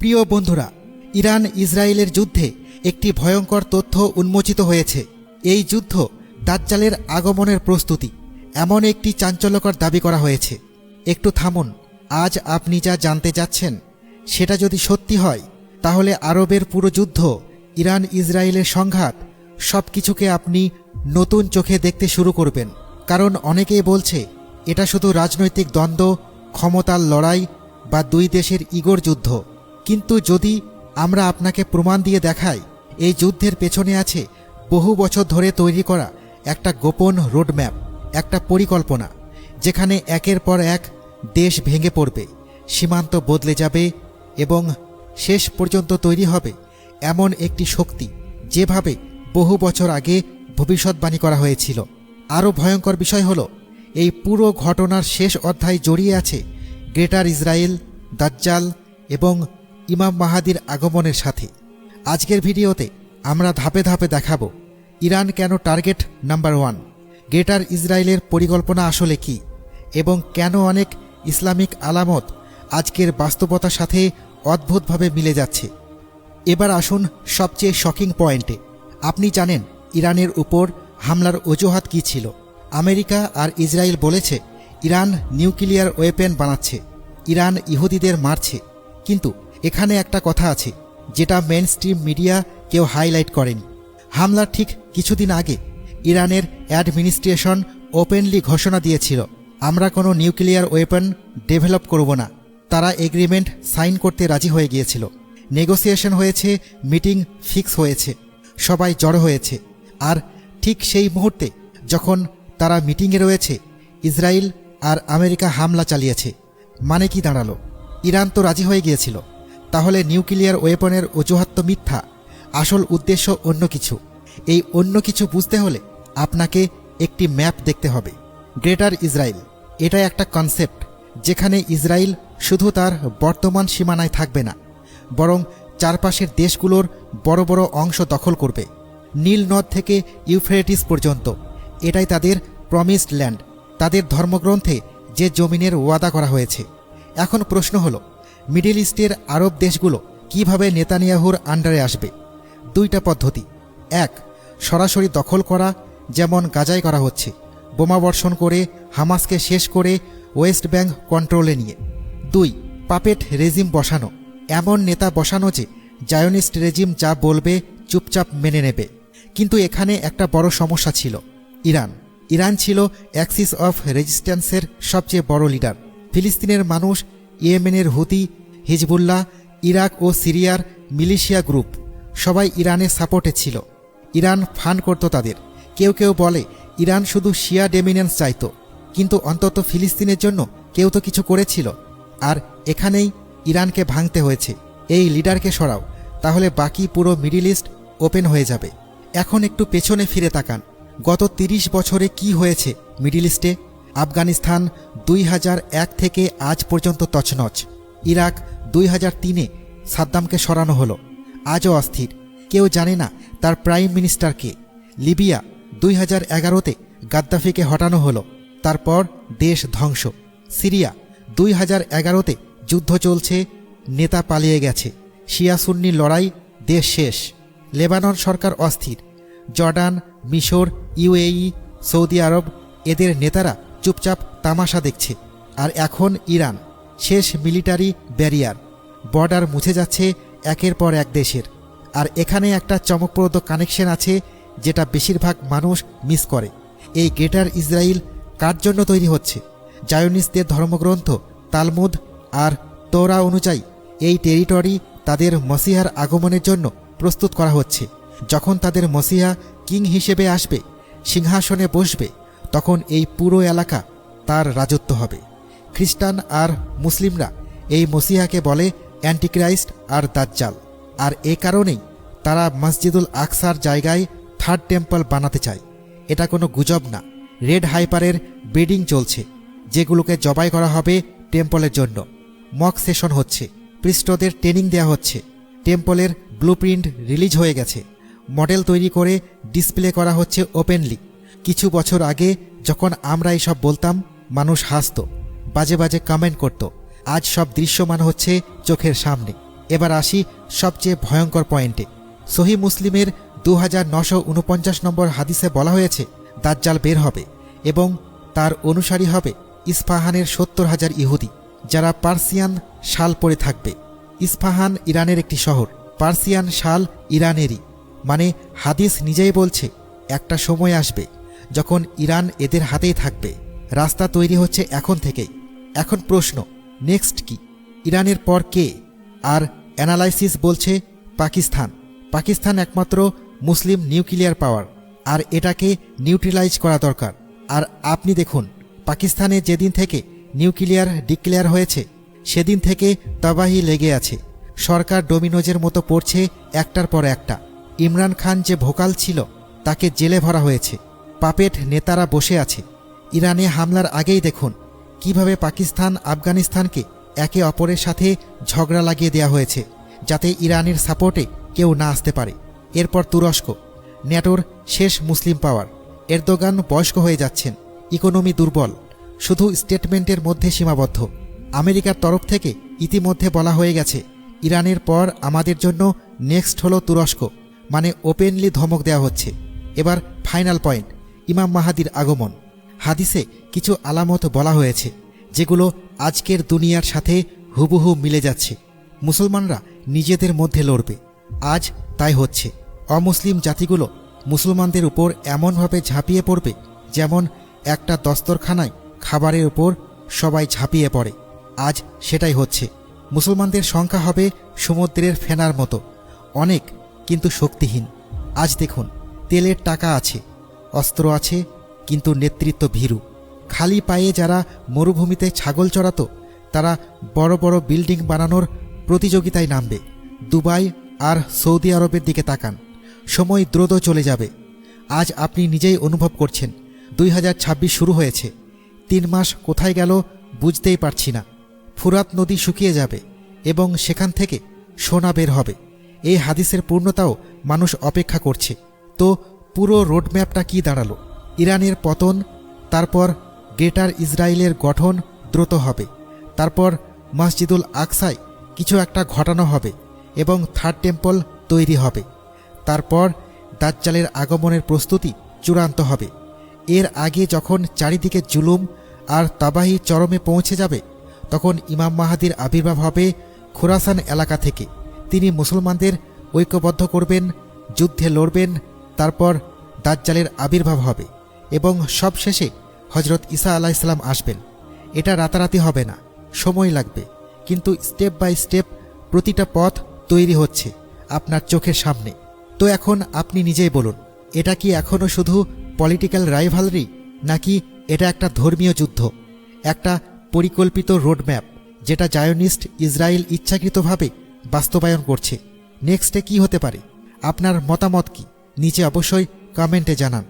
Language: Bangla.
প্রিয় বন্ধুরা, ইরান ইসরায়েলের যুদ্ধে একটি ভয়ঙ্কর তথ্য উন্মোচিত হয়েছে। এই যুদ্ধ দাজ্জালের আগমনের প্রস্তুতি, এমন একটি চাঞ্চল্যকর দাবি করা হয়েছে। একটু থামুন, আজ আপনি যা জানতে যাচ্ছেন সেটা যদি সত্যি হয়, তাহলে আরবের পুরো যুদ্ধ, ইরান ইসরায়েলের সংঘাত, সব কিছুকে আপনি নতুন চোখে দেখতে শুরু করবেন। কারণ অনেকেই বলছে এটা শুধু রাজনৈতিক দ্বন্দ্ব, ক্ষমতার লড়াই বা দুই দেশের ইগোর যুদ্ধ। কিন্তু যদি আমরা আপনাকে প্রমাণ দিয়ে দেখাই এই যুদ্ধের পেছনে আছে বহু বছর ধরে তৈরি করা একটা গোপন রোডম্যাপ, একটা পরিকল্পনা, যেখানে একের পর এক দেশ ভেঙে পড়বে, সীমান্ত বদলে যাবে এবং শেষ পর্যন্ত তৈরি হবে এমন একটি শক্তি, যেভাবে বহু বছর আগে ভবিষ্যৎবাণী করা হয়েছিল। আরও ভয়ঙ্কর বিষয় হল, এই পুরো ঘটনার শেষ অধ্যায় জড়িয়ে আছে গ্রেটার ইসরায়েল, দাজ্জাল এবং ইমাম মাহাদির আগমনের সাথে। আজকের ভিডিওতে আমরা ধাপে ধাপে দেখাবো ইরান কেন টার্গেট নাম্বার 1, গ্রেটার ইসরায়েলের পরিকল্পনা আসলে কি, এবং কেন অনেক ইসলামিক আলামত আজকের বাস্তবতার সাথে অদ্ভুতভাবে মিলে যাচ্ছে। এবার আসুন সবচেয়ে শকিং পয়েন্টে। আপনি জানেন ইরানের উপর হামলার অজুহাত কী ছিল? আমেরিকা আর ইসরায়েল বলেছে ইরান নিউক্লিয়ার ওয়েপেন বানাচ্ছে, ইরান ইহুদিদের মারছে। কিন্তু এখানে একটা কথা আছে যেটা মেইন স্ট্রিম মিডিয়া কেউ হাইলাইট করেনি। হামলার ঠিক কিছুদিন আগে ইরানের অ্যাডমিনিস্ট্রেশন ওপেনলি ঘোষণা দিয়েছিল, আমরা কোনো নিউক্লিয়ার ওয়েপন ডেভেলপ করব না। তারা এগ্রিমেন্ট সাইন করতে রাজি হয়ে গিয়েছিল, নেগোসিয়েশন হয়েছে, মিটিং ফিক্স হয়েছে, সবাই জড়ো হয়েছে। আর ঠিক সেই মুহূর্তে যখন তারা মিটিংয়ে রয়েছে, ইসরায়েল আর আমেরিকা হামলা চালিয়েছে। মানে কি দাঁড়ালো? ইরান তো রাজি হয়ে গিয়েছিল, তাহলে নিউক্লিয়ার ওয়েপনের অজুহাত তো মিথ্যা, আসল উদ্দেশ্য অন্য কিছু। এই অন্য কিছু বুঝতে হলে আপনাকে একটি ম্যাপ দেখতে হবে। গ্রেটার ইসরায়েল এটা একটা কনসেপ্ট, যেখানে ইসরায়েল শুধু তার বর্তমান সীমানায় থাকবে না, বরং চারপাশের দেশগুলোর বড় বড় অংশ দখল করবে, নীল নদ থেকে ইউফ্রেটিস পর্যন্ত। এটাই তাদের প্রমিসড ল্যান্ড, তাদের ধর্মগ্রন্থে যে জমিনের ওয়াদা করা হয়েছে। এখন প্রশ্ন হলো, মিডল ইস্টের আরব দেশগুলো কিভাবে নেতানিয়াহুর আন্ডারে আসবে? দুইটা পদ্ধতি। এক, সরাসরি দখল করা, যেমন গাজায় করা হচ্ছে, বোমাবর্ষণ করে হামাসকে শেষ করে ওয়েস্ট ব্যাংক কন্ট্রোলে নিয়ে। দুই, পাপেট রেজিম বসানো, এমন নেতা বসানো যে জায়নিস্ট রেজিম যা বলবে চুপচাপ মেনে নেবে। কিন্তু এখানে একটা বড় সমস্যা ছিল। ইরান ছিল অ্যাক্সিস অফ রেজিস্ট্যান্সের সবচেয়ে বড় লিডার। ফিলিস্তিনের মানুষ, ইয়েমেনের হুতি, হিজবুল্লাহ, ইরাক ও সিরিয়ার মিলিশিয়া গ্রুপ সবাই ইরানের সাপোর্টে ছিল। ইরান ফান্ড করত তাদের। কেউ কেউ বলে ইরান শুধু শিয়া ডেমিনেন্স চাইত, কিন্তু অন্তত ফিলিস্তিনের জন্য কেউ তো কিছু করেছিল। আর এখানেই ইরানকে ভাঙতে হয়েছে। এই লিডারকে সরাও, তাহলে বাকি পুরো মিডল ইস্ট ওপেন হয়ে যাবে। এখন একটু পেছনে ফিরে তাকান, গত 30 বছরে কি হয়েছে মিডল ইস্টে? আফগানিস্তান 2001 থেকে আজ পর্যন্ত তছনছ। ইরাক 2003-এ সাদ্দামকে সরানো হলো, আজও অস্থির, কেউ জানে না তার প্রাইম মিনিস্টার কে। লিবিয়া 2011-তে গাদ্দাফিকে হটানো হলো, তারপর দেশ ধ্বংস। সিরিয়া 2011-তে যুদ্ধ চলছে, নেতা পালিয়ে গেছে, শিয়া সুন্নি লড়াই, দেশ শেষ। লেবানন সরকার অস্থির। জর্ডান, মিশর, ইউএই, সৌদি আরব, এদের নেতারা চুপচাপ তামাশা দেখছে। আর এখন ইরান, শেষ মিলিটারি ব্যারিয়ার, বর্ডার মুছে যাচ্ছে একের পর এক দেশের। আর এখানে একটা চমকপ্রদ কানেকশন আছে যেটা বেশিরভাগ মানুষ মিস করে। এই গ্রেটার ইসরায়েল কার জন্য তৈরি হচ্ছে? জায়নিস্টদের ধর্মগ্রন্থ তালমুদ আর তোরা অনুযায়ী এই টেরিটরি তাদের মসিহার আগমনের জন্য প্রস্তুত করা হচ্ছে। যখন তাদের মসিহা কিং হিসেবে আসবে, সিংহাসনে বসবে, তখন এই পুরো এলাকা তার রাজত্ব হবে। খ্রিস্টান আর মুসলিমরা এই মসিহাকে বলে অ্যান্টিক্রাইস্ট আর দাজ্জাল। আর এ কারণেই তারা মসজিদুল আকসার জায়গায় থার্ড টেম্পল বানাতে চায়। এটা কোনো গুজব না, রেড হাইপারের ব্রিডিং চলছে, যেগুলোকে জবাই করা হবে টেম্পলের জন্য। মক সেশন হচ্ছে, পৃষ্ঠদের ট্রেনিং দেওয়া হচ্ছে, টেম্পলের ব্লুপ্রিন্ট রিলিজ হয়ে গেছে, মডেল তৈরি করে ডিসপ্লে করা হচ্ছে ওপেনলি। কিছু বছর আগে যখন আমরা এইসব বলতাম, মানুষ হাসত, বাজে বাজে কমেন্ট করত। আজ সব দৃশ্যমান হচ্ছে চোখের সামনে। এবার আসি সবচেয়ে ভয়ঙ্কর পয়েন্টে। সহিহ মুসলিমের 2949 নম্বর হাদিসে বলা হয়েছে দাজ্জাল বের হবে এবং তার অনুসারী হবে ইস্পাহানের 70,000 ইহুদি, যারা পার্সিয়ান শাল পরে থাকবে। ইস্পাহান ইরানের একটি শহর, পার্সিয়ান শাল ইরানেরই। মানে হাদিস নিজেই বলছে একটা সময় আসবে যখন ইরান এদের হাতেই থাকবে। রাস্তা তৈরি হচ্ছে এখন থেকেই। এখন প্রশ্ন, নেক্সট কি? ইরানের পর কে? আর অ্যানালাইসিস বলছে পাকিস্তান। পাকিস্তান একমাত্র মুসলিম নিউক্লিয়ার পাওয়ার, আর এটাকে নিউট্রিলাইজ করা দরকার। আর আপনি দেখুন, পাকিস্তানে যেদিন থেকে নিউক্লিয়ার ডিক্লেয়ার হয়েছে সেদিন থেকে তবাহি লেগে আছে। সরকার ডোমিনোজের মতো পড়ছে একটার পর একটা। ইমরান খান যে ভোকাল ছিল তাকে জেলে ভরা হয়েছে। পাপেট নেতারা বসে আছে। ইরানে হামলার আগেই দেখুন কিভাবে পাকিস্তান আফগানিস্তানকে একে অপরের সাথে ঝগড়া লাগিয়ে দেওয়া হয়েছে যাতে ইরানের সাপোর্টে কেউ না আসতে পারে। এরপর তুরস্ক, ন্যাটোর শেষ মুসলিম পাওয়ার। এরদোগান বয়স্ক হয়ে যাচ্ছেন, ইকোনমি দুর্বল, শুধু স্টেটমেন্টের মধ্যে সীমাবদ্ধ। আমেরিকার তরফ থেকে ইতিমধ্যে বলা হয়ে গেছে ইরানের পর আমাদের জন্য নেক্সট হলো তুরস্ক। মানে ওপেনলি ধমক দেওয়া হচ্ছে। এবার ফাইনাল পয়েন্ট, ইমাম মাহাদির আগমন। হাদিসে কিছু আলামত বলা হয়েছে যেগুলো আজকের দুনিয়ার সাথে হুবহু মিলে যাচ্ছে। মুসলমানরা নিজেদের মধ্যে লড়বে। আজ তাই হচ্ছে। অমুসলিম জাতিগুলো মুসলমানদের উপর এমনভাবে ঝাঁপিয়ে পড়বে যেমন একটা দস্তরখানায় খাবারের উপর সবাই ঝাঁপিয়ে পড়ে। আজ সেটাই হচ্ছে। মুসলমানদের সংখ্যা হবে সমুদ্রের ফেনার মতো, অনেক কিন্তু শক্তিহীন। আজ দেখুন, তেলের টাকা আছে, অস্ত্র আছে, কিন্তু নেতৃত্ব ভীরু। খালি পায়ে যারা মরুভূমিতে ছাগল চড়াতো তারা বড় বড় বিল্ডিং বানানোর প্রতিযোগিতায় নামবে। দুবাই আর সৌদি আরবের দিকে তাকান, সময় দ্রুত চলে যাবে। আজ আপনি নিজেই অনুভব করছেন 2026 শুরু হয়েছে। 3 মাস কোথায় গেল বুঝতেই পারছি না। ফুরাত নদী শুকিয়ে যাবে এবং সেখান থেকে সোনা বের হবে। এই হাদিসের পূর্ণতাও মানুষ অপেক্ষা করছে। তো পুরো রোডম্যাপটা কি দাঁড়ালো? ইরানের পতন, তারপর গ্রেটার ইসরায়েলের গঠন দ্রুত হবে, তারপর মসজিদুল আকসায় কিছু একটা ঘটানো হবে এবং থার্ড টেম্পল তৈরি হবে, তারপর দাজ্জালের আগমনের প্রস্তুতি চূড়ান্ত হবে। এর আগে যখন চারিদিকে জুলুম আর তাবাহি চরমে পৌঁছে যাবে তখন ইমাম মাহাদির আবির্ভাব হবে খোরাসান এলাকা থেকে। তিনি মুসলমানদের ঐক্যবদ্ধ করবেন, যুদ্ধে লড়বেন, তারপর দাজ্জালের আবির্ভাব হবে এবং সবশেষে হজরত ঈসা আলাইহিসসালাম আসবেন। এটা রাতারাতি হবে না, সময় লাগবে, কিন্তু স্টেপ বাই স্টেপ প্রতিটা পথ তৈরি হচ্ছে আপনার চোখের সামনে। তো এখন আপনি নিজেই বলুন, এটা কি এখনও শুধু পলিটিক্যাল রাইভালরি, নাকি এটা একটা ধর্মীয় যুদ্ধ, একটা পরিকল্পিত রোডম্যাপ যেটা জায়নিস্ট ইসরায়েল ইচ্ছাকৃতভাবে বাস্তবায়ন করছে? নেক্সটে কি হতে পারে? আপনার মতামত কি? নিচে অবশ্যই কমেন্টে জানান।